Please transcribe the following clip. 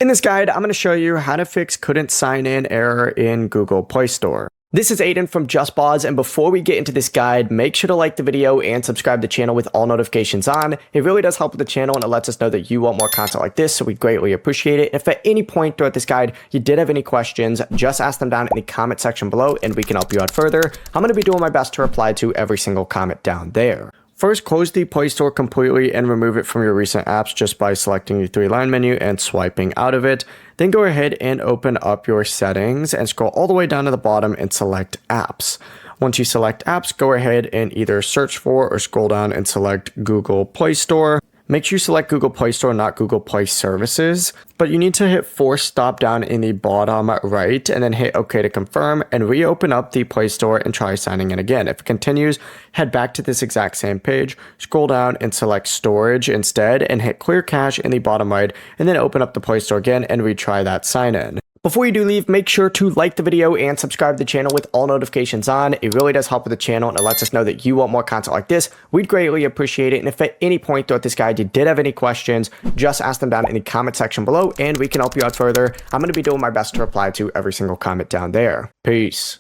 In this guide, I'm going to show you how to fix couldn't sign in error in Google Play Store. This is Aiden from JustBoz, and before we get into this guide, make sure to like the video and subscribe to the channel with all notifications on. It really does help with the channel and it lets us know that you want more content like this, so we greatly appreciate it. If at any point throughout this guide you did have any questions, just ask them down in the comment section below and we can help you out further. I'm going to be doing my best to reply to every single comment down there. First, close the Play Store completely and remove it from your recent apps just by selecting the three-line menu and swiping out of it. Then go ahead and open up your settings and scroll all the way down to the bottom and select apps. Once you select apps, go ahead and either search for or scroll down and select Google Play Store. Make sure you select Google Play Store, not Google Play Services, but you need to hit force stop down in the bottom right and then hit OK to confirm and reopen up the Play Store and try signing in again. If it continues, head back to this exact same page, scroll down and select storage instead and hit clear cache in the bottom right and then open up the Play Store again and retry that sign in. Before you do leave, make sure to like the video and subscribe to the channel with all notifications on. It really does help with the channel and it lets us know that you want more content like this. We'd greatly appreciate it. And if at any point throughout this guide you did have any questions, just ask them down in the comment section below and we can help you out further. I'm going to be doing my best to reply to every single comment down there. Peace.